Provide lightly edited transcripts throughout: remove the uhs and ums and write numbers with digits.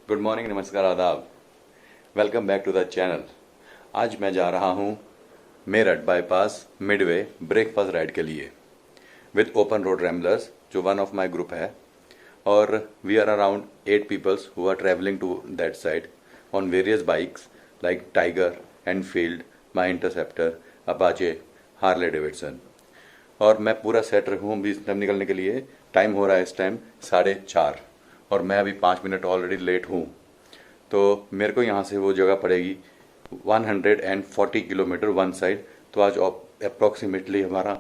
Good morning, नमस्कार, आदाब। Welcome back to the channel. आज मैं जा रहा हूँ Meerut bypass midway breakfast ride के लिए विद ओपन रोड रैम्बलर्स, जो वन ऑफ माई ग्रुप है। और we are around 8 peoples who are travelling to that side on various bikes like Tiger, Enfield, my Interceptor, Apache, Harley Davidson. और मैं पूरा set हूँ अभी इस टाइम निकलने के लिए। टाइम हो रहा है इस टाइम 4:30 और मैं अभी 5 मिनट ऑलरेडी लेट हूँ। तो मेरे को यहाँ से वो जगह पड़ेगी 140 किलोमीटर वन साइड। तो आज अप्रॉक्सीमेटली हमारा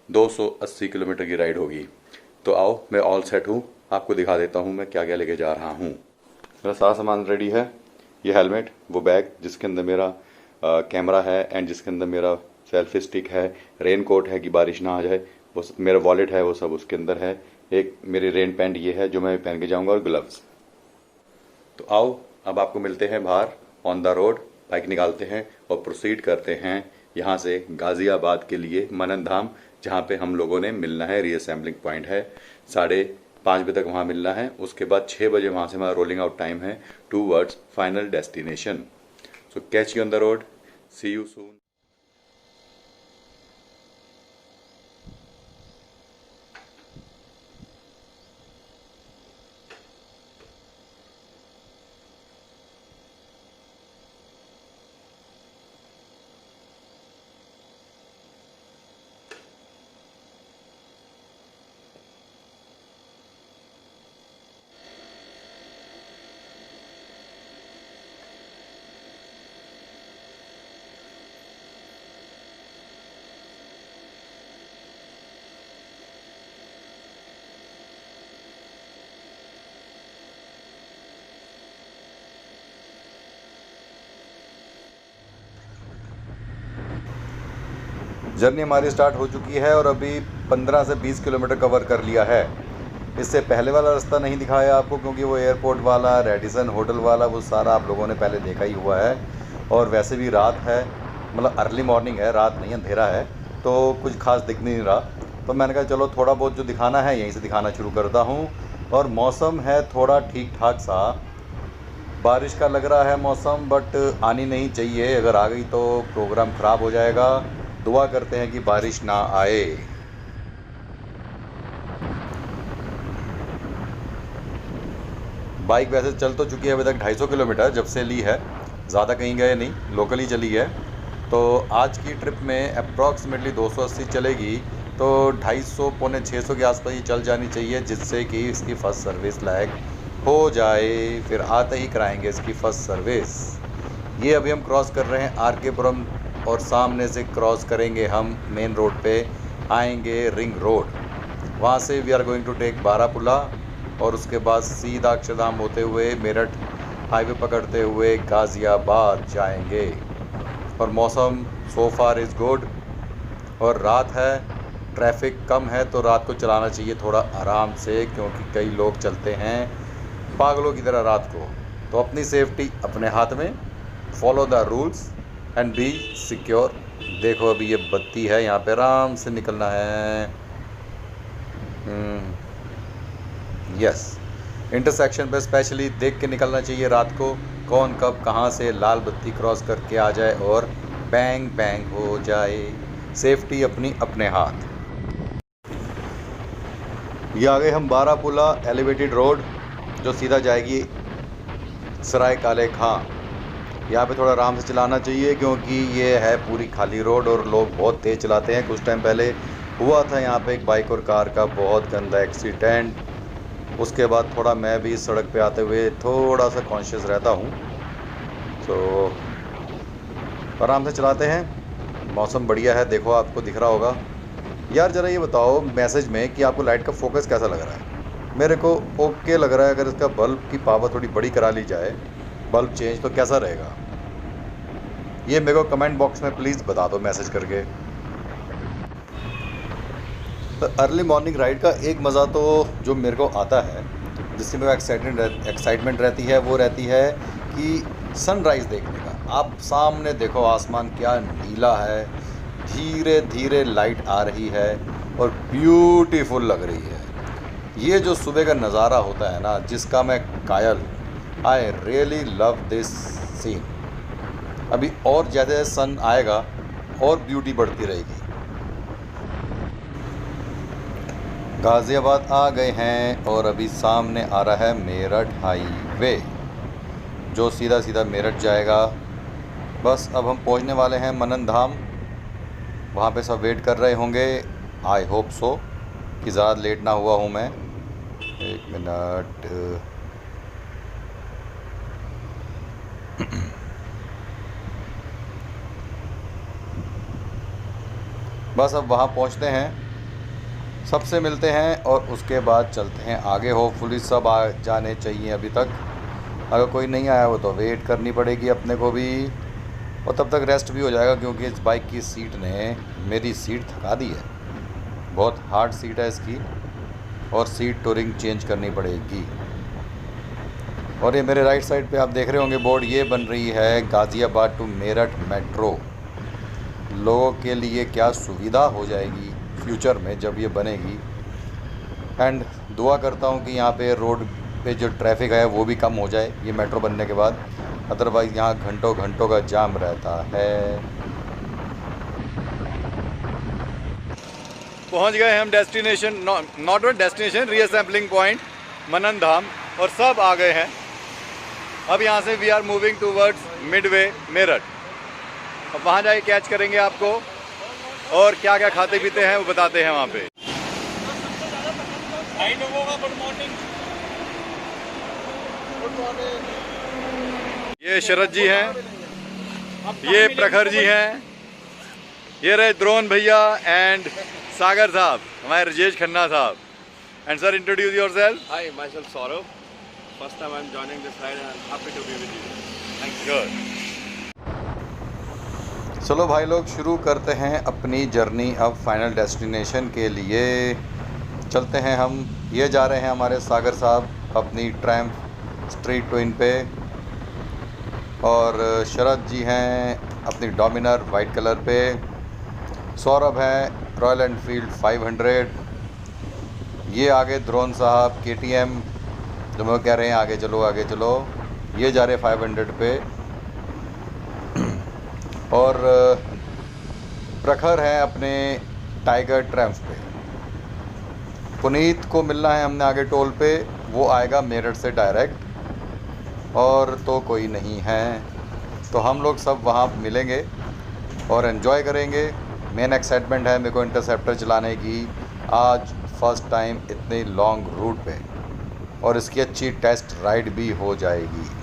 280 किलोमीटर की राइड होगी। तो आओ, मैं ऑल सेट हूँ, आपको दिखा देता हूँ मैं क्या क्या लेके जा रहा हूँ। मेरा सारा सामान रेडी है। ये हेलमेट, वो बैग जिसके अंदर मेरा कैमरा है एंड जिसके अंदर मेरा सेल्फी स्टिक है, रेन कोट है कि बारिश ना आ जाए, वो मेरा वॉलेट है, वो सब उसके अंदर है। एक मेरी रेन पैंट ये है जो मैं पहन के जाऊंगा, और ग्लव्स। तो आओ, अब आपको मिलते हैं बाहर ऑन द रोड। बाइक निकालते हैं और प्रोसीड करते हैं यहाँ से गाजियाबाद के लिए, मनन धाम, जहाँ पे हम लोगों ने मिलना है। रीअसेंबलिंग पॉइंट है, 5:30 बजे तक वहाँ मिलना है। उसके बाद 6 बजे वहाँ से हमारा रोलिंग आउट टाइम है towards final destination. So catch you on the road, see you soon. Journey हमारी स्टार्ट हो चुकी है और अभी 15 से 20 किलोमीटर कवर कर लिया है। इससे पहले वाला रास्ता नहीं दिखाया आपको, क्योंकि वो एयरपोर्ट वाला, रेडिसन होटल वाला, वो सारा आप लोगों ने पहले देखा ही हुआ है। और वैसे भी रात है, मतलब अर्ली मॉर्निंग है, रात नहीं, अंधेरा है, तो कुछ खास दिख नहीं रहा। तो मैंने कहा चलो थोड़ा बहुत जो दिखाना है यहीं से दिखाना शुरू करता हूँ। और मौसम है थोड़ा ठीक ठाक सा, बारिश का लग रहा है मौसम, बट आनी नहीं चाहिए। अगर आ गई तो प्रोग्राम ख़राब हो जाएगा। दुआ करते हैं कि बारिश ना आए। बाइक वैसे चल तो चुकी है अभी तक 250 किलोमीटर जब से ली है, ज़्यादा कहीं गए नहीं, लोकल ही चली है। तो आज की ट्रिप में अप्रॉक्सीमेटली 280 चलेगी, तो 250 पौने 600 के आसपास ही चल जानी चाहिए, जिससे कि इसकी फ़र्स्ट सर्विस लायक हो जाए। फिर आते ही कराएंगे इसकी फ़र्स्ट सर्विस। ये अभी हम क्रॉस कर रहे हैं आर.के.पुरम, और सामने से क्रॉस करेंगे हम मेन रोड पे, आएंगे रिंग रोड। वहाँ से we are going to take Barapulla, और उसके बाद सीधा अक्षरधाम होते हुए मेरठ हाईवे पकड़ते हुए गाज़ियाबाद जाएंगे। और मौसम सो फार इज़ गुड, और रात है, ट्रैफिक कम है, तो रात को चलाना चाहिए थोड़ा आराम से, क्योंकि कई लोग चलते हैं पागलों की तरह रात को। तो अपनी सेफ्टी अपने हाथ में, follow the rules and be secure. देखो अभी ये बत्ती है, यहाँ पे आराम से निकलना है। यस, इंटरसेक्शन पे स्पेशली देख के निकलना चाहिए रात को, कौन कब कहाँ से लाल बत्ती क्रॉस करके आ जाए और बैंग बैंग हो जाए। सेफ्टी अपनी अपने हाथ। ये आ गए हम बारापुला एलिवेटेड रोड, जो सीधा जाएगी सराय काले खां। यहाँ पे थोड़ा आराम से चलाना चाहिए, क्योंकि ये है पूरी खाली रोड और लोग बहुत तेज़ चलाते हैं। कुछ टाइम पहले हुआ था यहाँ पे एक बाइक और कार का बहुत गंदा एक्सीडेंट। उसके बाद थोड़ा मैं भी सड़क पे आते हुए थोड़ा सा कॉन्शियस रहता हूँ। तो आराम से चलाते हैं। मौसम बढ़िया है, देखो आपको दिख रहा होगा। यार ज़रा ये बताओ मैसेज में कि आपको लाइट का फोकस कैसा लग रहा है। मेरे को ओके लग रहा है। अगर इसका बल्ब की पावर थोड़ी बड़ी करा ली जाए, बल्ब चेंज, तो कैसा रहेगा, ये मेरे को कमेंट बॉक्स में प्लीज़ बता दो मैसेज करके। तो अर्ली मॉर्निंग राइड का एक मज़ा तो जो मेरे को आता है, जिससे मेरे को एक्साइटमेंट रहती है, वो रहती है कि सनराइज़ देखने का। आप सामने देखो, आसमान क्या नीला है, धीरे धीरे लाइट आ रही है और ब्यूटीफुल लग रही है। ये जो सुबह का नज़ारा होता है ना, जिसका मैं कायल, I really love this scene. अभी और ज़्यादा सन आएगा और ब्यूटी बढ़ती रहेगी। गाज़ियाबाद आ गए हैं और अभी सामने आ रहा है मेरठ हाईवे जो सीधा सीधा मेरठ जाएगा। बस अब हम पहुंचने वाले हैं मनन धाम। वहाँ पे सब वेट कर रहे होंगे। आई होप सो कि ज़्यादा लेट ना हुआ हूँ मैं। एक मिनट। बस अब वहाँ पहुँचते हैं, सबसे मिलते हैं और उसके बाद चलते हैं आगे। होपफुली सब आ जाने चाहिए अभी तक। अगर कोई नहीं आया हो तो वेट करनी पड़ेगी अपने को भी, और तब तक रेस्ट भी हो जाएगा क्योंकि इस बाइक की सीट ने मेरी सीट थका दी है। बहुत हार्ड सीट है इसकी और सीट टूरिंग चेंज करनी पड़ेगी। और ये मेरे राइट साइड पे आप देख रहे होंगे बोर्ड, ये बन रही है गाज़ियाबाद टू मेरठ मेट्रो। लोगों के लिए क्या सुविधा हो जाएगी फ्यूचर में जब ये बनेगी। एंड दुआ करता हूँ कि यहाँ पे रोड पे जो ट्रैफिक है वो भी कम हो जाए ये मेट्रो बनने के बाद। अदरवाइज़ यहाँ घंटों घंटों का जाम रहता है। पहुँच गए हम destination, not destination, reassembling point Manan Dham, और सब आ गए हैं। अब यहाँ से we are moving towards midway Meerut. अब वहाँ जाके कैच करेंगे आपको, और क्या क्या खाते पीते हैं वो बताते हैं वहाँ पे। ये शरद जी हैं, ये प्रखर जी हैं, ये रहे द्रोण भैया एंड सागर साहब, हमारे राजेश खन्ना साहब। And sir, introduce yourself. Hi, myself Saurav. First time I'm joining this ride and I'm happy to be with you. Thank you. Good. चलो भाई लोग, शुरू करते हैं अपनी जर्नी अब फाइनल डेस्टिनेशन के लिए। चलते हैं हम। ये जा रहे हैं हमारे सागर साहब अपनी ट्रैम्प स्ट्रीट ट्विन पे, और शरद जी हैं अपनी डोमिनर वाइट कलर पे, सौरभ है रॉयल एनफील्ड 500, ये आगे द्रोण साहब KTM, जो मैं कह रहे हैं आगे चलो आगे चलो, ये जा रहे 500 पे, और प्रखर है अपने टाइगर ट्रैम्प पे। पुनीत को मिलना है हमने आगे टोल पे, वो आएगा मेरठ से डायरेक्ट, और तो कोई नहीं है। तो हम लोग सब वहाँ मिलेंगे और एंजॉय करेंगे। मेन एक्साइटमेंट है मेरे को इंटरसेप्टर चलाने की, आज फर्स्ट टाइम इतने लॉन्ग रूट पे, और इसकी अच्छी टेस्ट राइड भी हो जाएगी।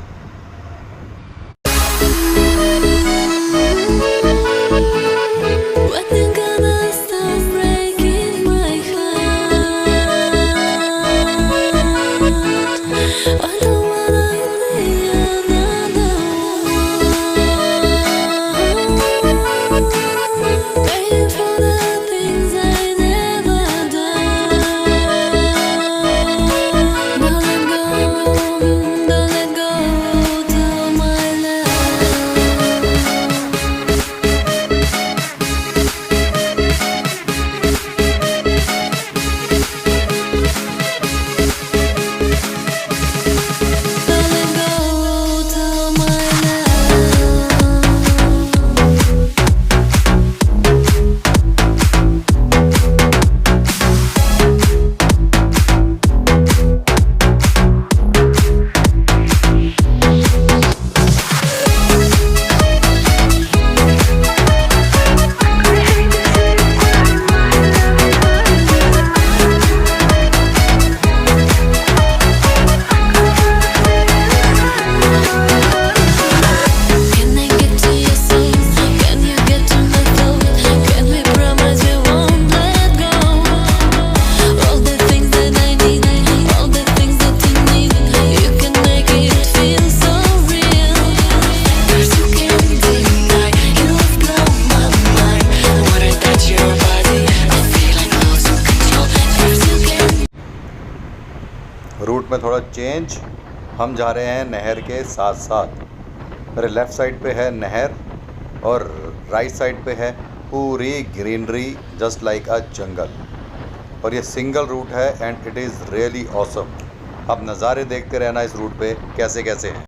रूट में थोड़ा चेंज, हम जा रहे हैं नहर के साथ साथ। मेरे लेफ़्ट साइड पे है नहर और राइट साइड पे है पूरी ग्रीनरी जस्ट लाइक अ जंगल, और ये सिंगल रूट है and it is really awesome. आप नज़ारे देखते रहना इस रूट पे कैसे कैसे हैं।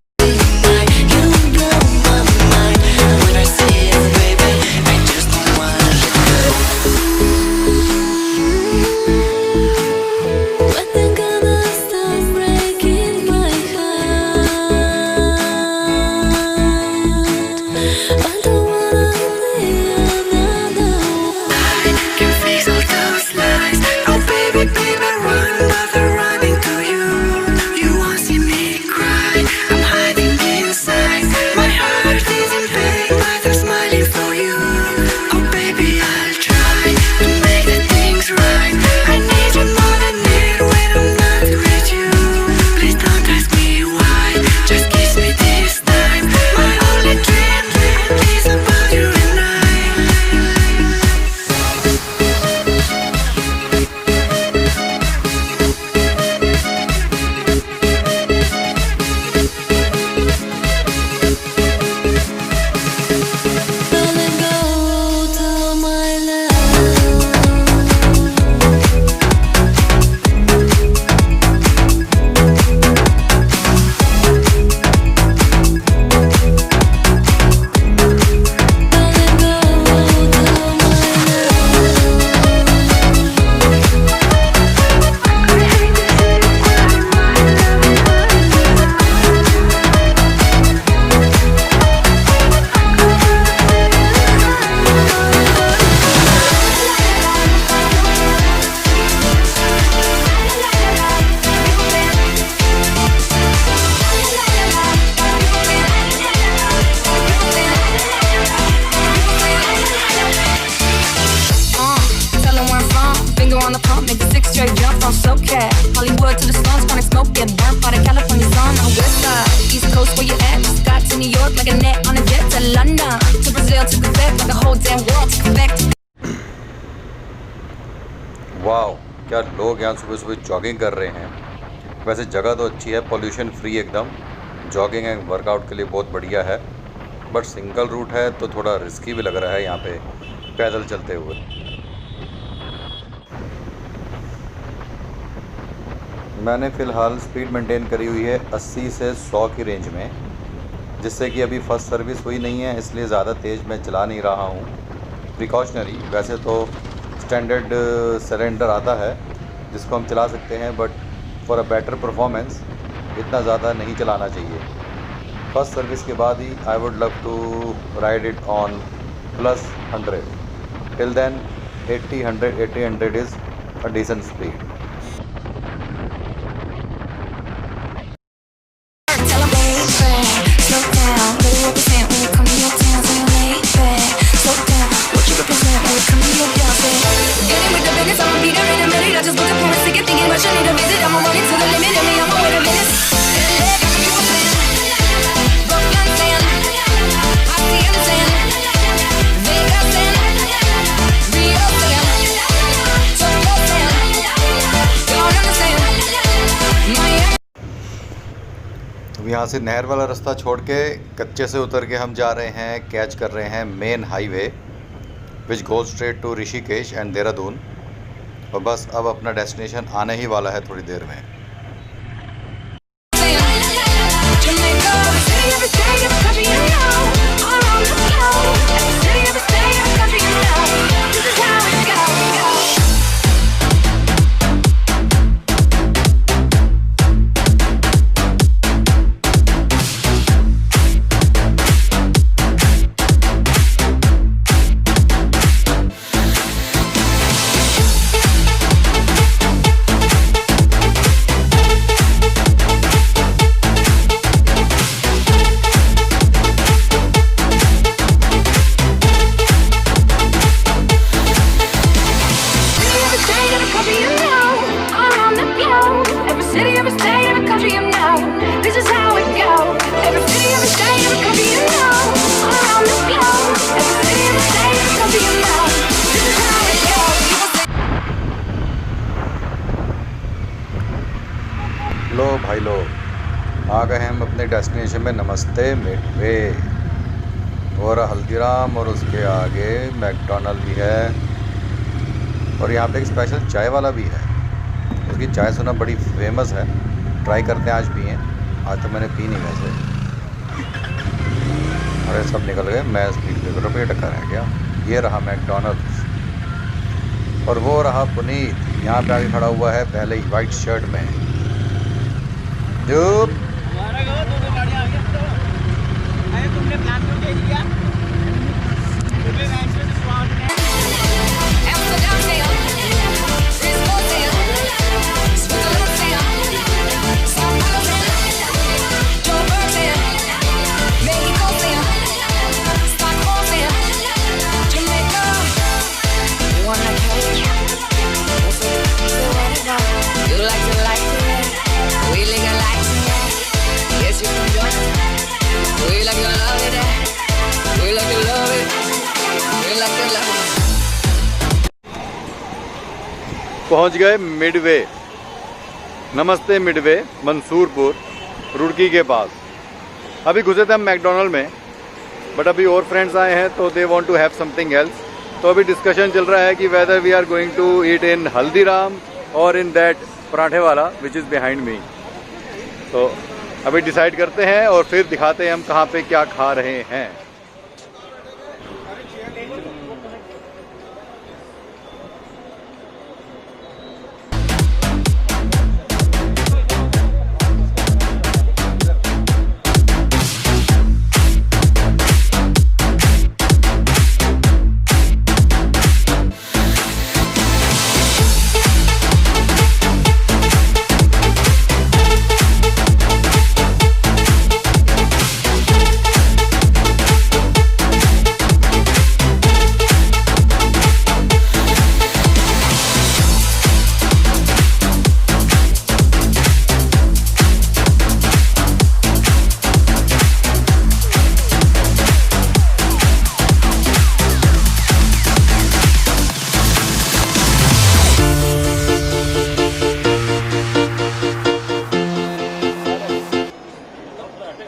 Hollywood to the stars, chronic smoke, get burnt by the California sun. On the west side, east coast where you at? Scott to New York like a net on a jet to London, to Brazil to Quebec, like the whole damn world to Quebec. वाह, क्या लोग यहाँ सुबह सुबह jogging कर रहे हैं। वैसे जगह तो अच्छी है, पोल्यूशन फ्री एकदम, जॉगिंग एंड वर्कआउट के लिए बहुत बढ़िया है। बट सिंगल रूट है तो थोड़ा रिस्की भी लग रहा है यहाँ पे पैदल चलते हुए। मैंने फ़िलहाल स्पीड मेंटेन करी हुई है 80 से 100 की रेंज में, जिससे कि अभी फर्स्ट सर्विस हुई नहीं है, इसलिए ज़्यादा तेज़ मैं चला नहीं रहा हूँ। प्रिकॉशनरी, वैसे तो स्टैंडर्ड सिलेंडर आता है जिसको हम चला सकते हैं, but for a better performance इतना ज़्यादा नहीं चलाना चाहिए। फर्स्ट सर्विस के बाद ही I would love to ride it on +100। Till then 80-100 is a decent speed. यहाँ से नहर वाला रास्ता छोड़ के कच्चे से उतर के हम जा रहे हैं, कैच कर रहे हैं main highway which goes straight to Rishikesh and Dehradun. और बस अब अपना डेस्टिनेशन आने ही वाला है थोड़ी देर में। लो भाई लो, आ गए हैं हम अपने डेस्टिनेशन में। नमस्ते मिडवे और हल्दीराम, और उसके आगे मैकडॉनल्ड भी है, और यहाँ पे एक स्पेशल चाय वाला भी है। उसकी चाय सुना बड़ी फेमस है, ट्राई करते हैं, आज पिए। आज तो मैंने पी नहीं वैसे। अरे सब निकल गए, मैं स्पीड रुपये टक्कर रह गया। ये रहा मैकडोनल्ड्स और वो रहा पुनीत, यहाँ पे आके खड़ा हुआ है पहले ही वाइट शर्ट में। जो पहुंच गए मिडवे। नमस्ते मिडवे, मंसूरपुर, रुड़की के पास। अभी घुसे थे हम मैकडोनल्ड में, बट अभी और फ्रेंड्स आए हैं तो they want to have something else. तो अभी डिस्कशन चल रहा है कि whether we are going to eat in Haldiram और इन दैट पराठे वाला विच इज़ बिहाइंड मी। तो अभी डिसाइड करते हैं और फिर दिखाते हैं हम कहाँ पे क्या खा रहे हैं।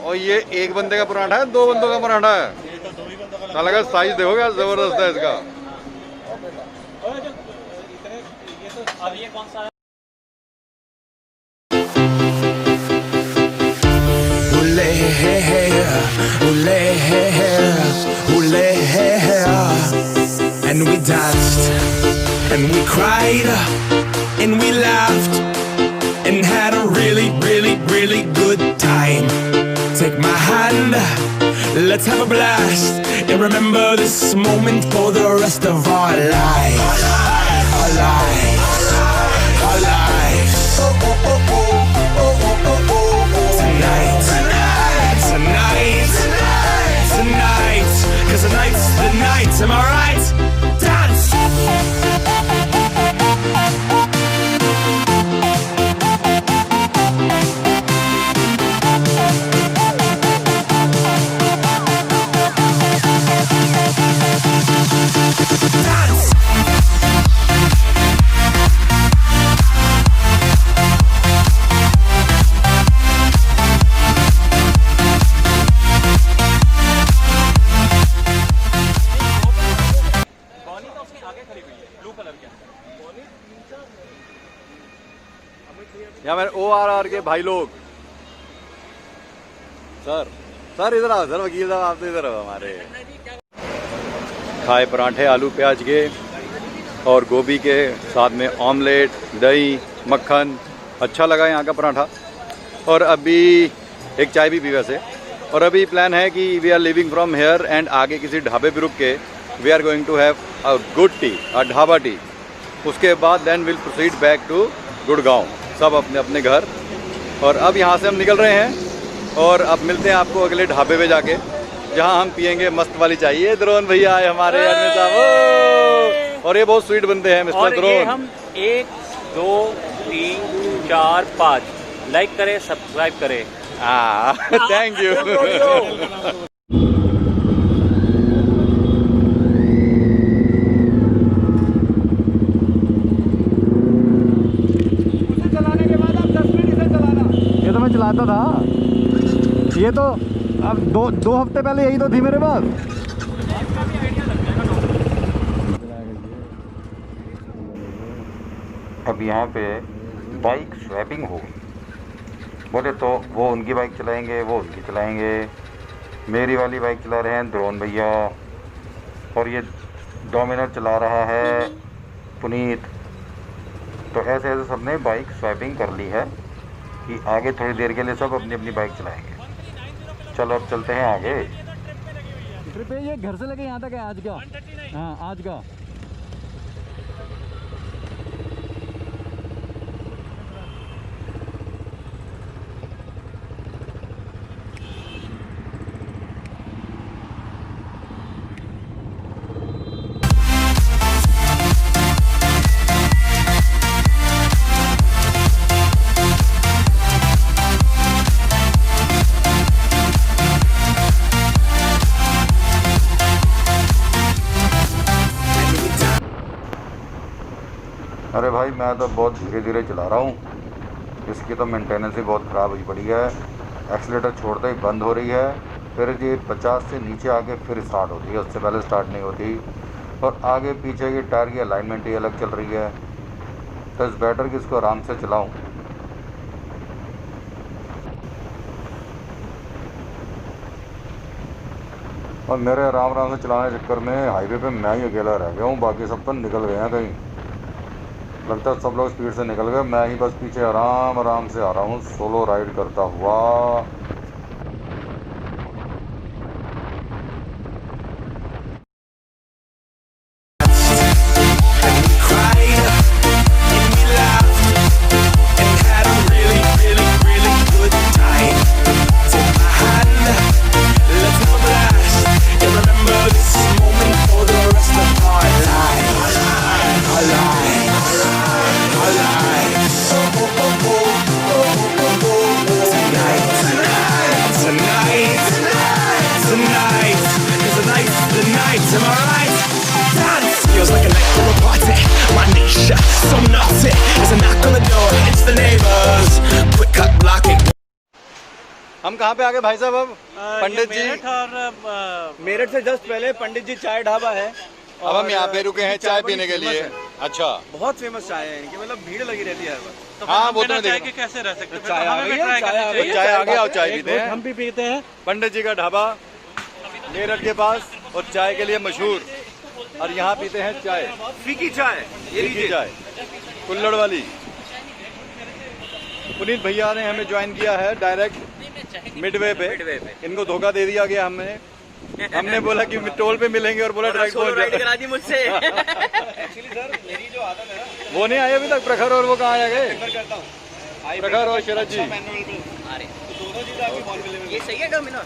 और ये एक बंदे का पराठा है, दो बंदों का पराठा है। साला का साइज देखो क्या जबरदस्त है इसका। And we danced, and we cried, and we laughed, and had a really, really, really good time. Take my hand, let's have a blast, and remember this moment for the rest of our lives. Our lives, our lives. Tonight, tonight, tonight, tonight, 'cause tonight's the night, am I right? Dance! यहाँ मेरे ORR के भाई लोग। Sir इधर आओ sir, वकील साहब आप तो इधर आओ। हमारे खाए पराठे आलू प्याज के और गोभी के, साथ में ऑमलेट, दही, मक्खन। अच्छा लगा यहाँ का पराठा। और अभी एक चाय भी पी वैसे। और अभी प्लान है कि we are living from here and आगे किसी ढाबे पे रुक के we are going to have a good tea, a dhaba tea. उसके बाद then will proceed back to Gurgaon, सब अपने अपने घर। और अब यहाँ से हम निकल रहे हैं और अब मिलते हैं आपको अगले ढाबे पे जाके, जहाँ हम पियेंगे मस्त वाली चाय। ये द्रोण भैया आए हमारे साहब, और ये बहुत स्वीट बंदे हैं मिस्टर द्रोण। हम 1 2 3 4 5 लाइक करें, सब्सक्राइब करें। Thank you. ये तो मैं चलाता था, ये तो अब दो हफ्ते पहले यही तो थी मेरे पास। अब यहाँ पे बाइक स्वैपिंग हो, बोले तो वो उनकी बाइक चलाएंगे, वो उनकी चलाएंगे। मेरी वाली बाइक चला रहे हैं द्रोण भैया, और ये डोमिनर चला रहा है पुनीत। तो ऐसे ऐसे सबने बाइक स्वैपिंग कर ली है कि आगे थोड़ी देर के लिए सब अपनी अपनी बाइक चलाएंगे। चलो अब चलते हैं आगे। ट्रिप ये घर से लेके यहाँ तक है आज का। हाँ आज का। अरे भाई मैं तो बहुत धीरे धीरे चला रहा हूँ, इसकी तो मेंटेनेंस ही बहुत ख़राब हुई पड़ी है। एक्सीलेटर छोड़ते ही बंद हो रही है, फिर ये 50 से नीचे आके फिर स्टार्ट होती है, उससे पहले स्टार्ट नहीं होती। और आगे पीछे की टायर की अलाइनमेंट ही अलग चल रही है, तो इस बेटर कि इसको आराम से चलाऊँ। और मेरे आराम आराम से चलाने के चक्कर में हाईवे पे मैं ही अकेला रह गया हूँ, बाकी सब तो निकल गए हैं कहीं। लगता है सब लोग स्पीड से निकल गए, मैं ही बस पीछे आराम आराम से आ रहा हूँ सोलो राइड करता हुआ। हम कहाँ पे आ गए भाई साहब? अब पंडित जी, और मेरठ से जस्ट पहले पंडित जी चाय ढाबा है। अब हम यहाँ पे रुके हैं चाय पीने के लिए। अच्छा, बहुत फेमस चाय है इनकी, मतलब भीड़ लगी रहती है हर बार। तो हाँ वो तो मैं चाय देख के कैसे रह सकते हैं? चाय आ गई है, चाय आ गया और चाय पीते हैं। हम भी पीते हैं। पंडित जी का ढाबा मेरठ के पास और चाय के लिए मशहूर, और यहाँ पीते हैं चाय, फीकी चाय, ये फीकी चाय कुल्हड़ वाली। पुनीत भैया ने हमें ज्वाइन किया है डायरेक्ट मिडवे पे। इनको धोखा दे दिया गया हमने बोला कि टोल पे मिलेंगे और बोला डायरेक्ट राइड करा दी मुझसे। एक्चुअली सर मेरी जो आदत है ना, वो नहीं आए अभी तक, प्रखर और वो कहाँ आ गए? करता हूँ प्रखर और शरद जी। मैनुअल पे तो दोनों चीजें आपकी मॉल में ये सही है डोमिनर?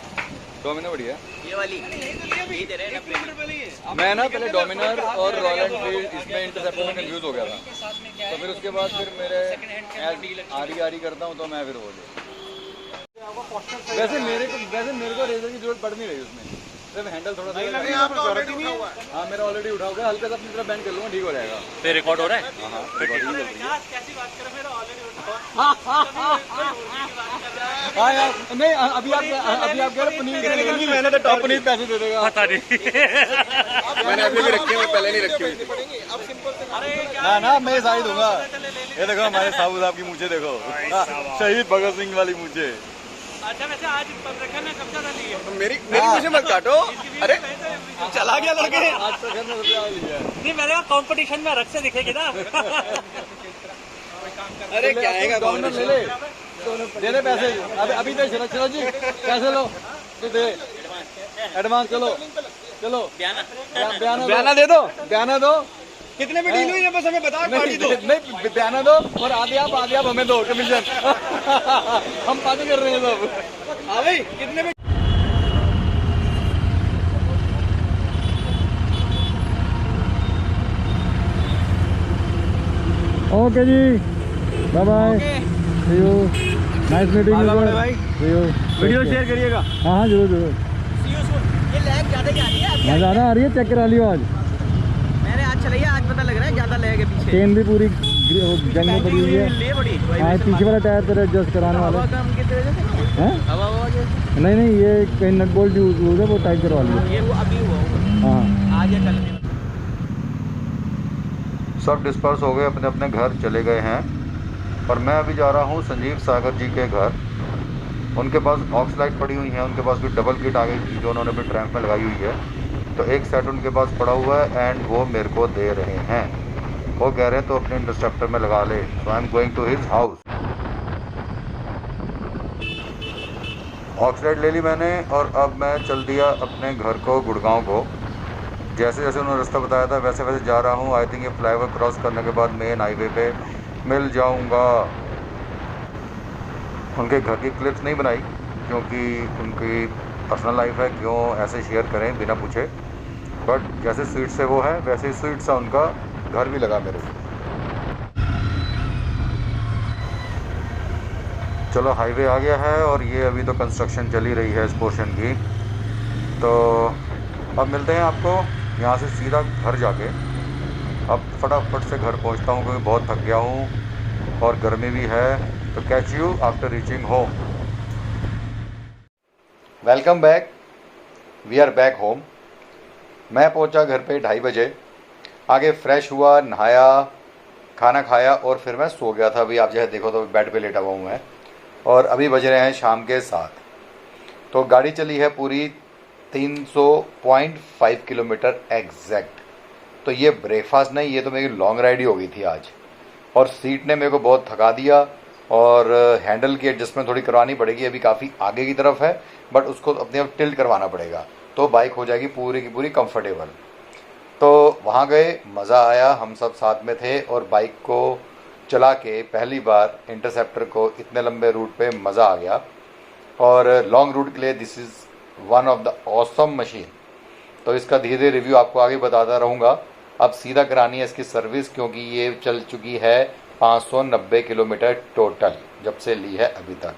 डोमिनर बढ़िया। ये वाली यही दे रहे हैं ना। मैं ना पहले डोमिनर और रॉयल एनफील्ड इसमें इंटरसेप्टर में कंफ्यूज हो गया था, तो फिर उसके बाद फिर मेरे आरी करता हूँ तो मैं फिर बोलूँ। वैसे मेरे को रेजर की जरूरत पड़ नहीं रही उसमें, सिर्फ हैंडल थोड़ा सा। हाँ मेरा ऑलरेडी उठा हुआ है, हल्का सा अपनी तरफ बैंड कर लूँगा, ठीक हो जाएगा। फिर रिकॉर्ड हो रहा है? हाँ रिकॉर्डिंग चल रही है। हाँ यार नहीं, अभी आप कह रहे पनीर, मैंने तो टॉप पनीर पैसे दे देगा। पता नहीं। मैंने अभी भी रखी है, पहले नहीं रखी हुई। ना ना मैं सारी दूंगा। ये देखो हमारे साहू साहब की मूंछें देखो, शहीद भगत सिंह वाली मूंछें। अच्छा वैसे आज प्रखर ने सबसे ज्यादा ली है। मेरी मुझे मत काटो। अरे चला गया लड़के, आज प्रखर ने सबसे ज्यादा लिया है। नहीं मैंने कहा कंपटीशन में रख से दिखेगी ना। अरे क्या आएगा, डोमिनर ले ले, दे पैसे। अभी दे शरद जी, पैसे लो तो दे एडवांस। चलो बयाना दे दो, बयाना दो। कितने में डील हुई है बस हमें बता, पार्टी दो। नहीं बयाना दो, और आधे आप हमें दो कमीशन। हम पार्टी कर रहे हैं सब। हाँ भाई कितने में? Okay ji, bye bye, see you, nice meeting you भाई, सी यू। वीडियो शेयर करिएगा। हाँ हाँ जरूर जरूर। ये लैग ज्यादा क्या रही है? ज़्यादा आ रही है, चेक करा लियो आज। मैंने आज चलाई है, आज पता लग रहा है ज्यादा लैग है पीछे। चेन भी पूरी जंग में पड़ी हुई है। ले बड़ी हाँ पीछे वाला टायर तेरा एडजस्ट कराने वाला हवा कम कितने वजह से? है। हवा नहीं ये कहीं नट बोल्ट यूज है, वो टाइट करवा लिया। ये वो अभी हुआ होगा। हाँ आज या कल। सब डिस्पर्स हो गए, अपने अपने घर चले गए हैं, और मैं अभी जा रहा हूँ संजीव सागर जी के घर उनके पास ऑक्स लाइट पड़ी हुई है, उनके पास भी डबल किट आ गई थी जो उन्होंने अपने ट्रैंक में लगाई हुई है। तो एक सेट उनके पास पड़ा हुआ है एंड वो मेरे को दे रहे हैं। वो कह रहे हैं तो अपने इंटरसेप्टर में लगा ले। So I am going to his house. Aux light ले ली मैंने और अब मैं चल दिया अपने घर को, गुड़गांव को। जैसे जैसे उन्होंने रास्ता बताया था वैसे वैसे जा रहा हूँ। आई थिंक ये फ्लाईओवर क्रॉस करने के बाद मेन हाईवे पे मिल जाऊँगा। उनके घर की क्लिप्स नहीं बनाई क्योंकि उनकी पर्सनल लाइफ है, क्यों ऐसे शेयर करें बिना पूछे। बट जैसे स्वीट से वो है वैसे ही स्वीट सा उनका घर भी लगा मेरे को। चलो हाईवे आ गया है और ये अभी तो कंस्ट्रक्शन चल ही रही है इस पोर्शन की। तो अब मिलते हैं आपको यहाँ से सीधा घर जाके। अब फटाफट से घर पहुँचता हूँ क्योंकि बहुत थक गया हूँ और गर्मी भी है। तो catch you after reaching home. Welcome back, we are back home. मैं पहुंचा घर पे 2:30 बजे। आगे फ्रेश हुआ, नहाया, खाना खाया और फिर मैं सो गया था। अभी आप जो देखो तो बेड पे लेटा हुआ हूँ मैं और अभी बज रहे हैं शाम के 7। तो गाड़ी चली है पूरी 300.5 किलोमीटर एग्जैक्ट। तो ये ब्रेकफास्ट नहीं, ये तो मेरी लॉन्ग राइड ही हो गई थी आज। और सीट ने मेरे को बहुत थका दिया और हैंडल की एडजस्टमेंट थोड़ी करवानी पड़ेगी। अभी काफ़ी आगे की तरफ है बट उसको अपने आप टिल्ट करवाना पड़ेगा तो बाइक हो जाएगी पूरी की पूरी कंफर्टेबल। तो वहाँ गए, मज़ा आया, हम सब साथ में थे और बाइक को चला के पहली बार इंटरसेप्टर को इतने लंबे रूट पे मज़ा आ गया। और लॉन्ग रूट के लिए this is one of the awesome machine. तो इसका धीरे धीरे रिव्यू आपको आगे बताता रहूँगा। अब सीधा करानी है इसकी सर्विस क्योंकि ये चल चुकी है 590 किलोमीटर टोटल जब से ली है अभी तक।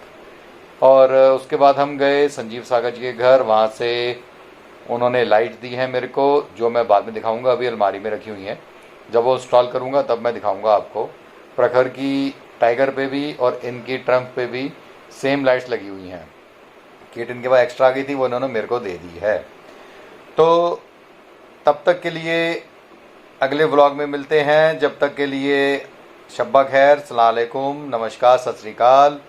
और उसके बाद हम गए संजीव सागर जी के घर। वहाँ से उन्होंने लाइट दी है मेरे को जो मैं बाद में दिखाऊंगा। अभी अलमारी में रखी हुई हैं, जब वो इंस्टॉल करूँगा तब मैं दिखाऊंगा आपको। प्रखर की टाइगर पे भी और इनकी ट्रम्प पे भी सेम लाइट्स लगी हुई हैं। किट इनके पास एक्स्ट्रा आ गई थी, वो उन्होंने मेरे को दे दी है। तो तब तक के लिए अगले व्लॉग में मिलते हैं। जब तक के लिए शब्बा खैर, अस्सलाम वालेकुम, नमस्कार, सत श्री अकाल।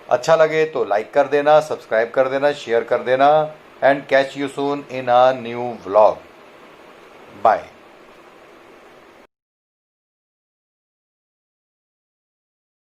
अच्छा लगे तो लाइक कर देना, सब्सक्राइब कर देना, शेयर कर देना and catch you soon in a new vlog. Bye.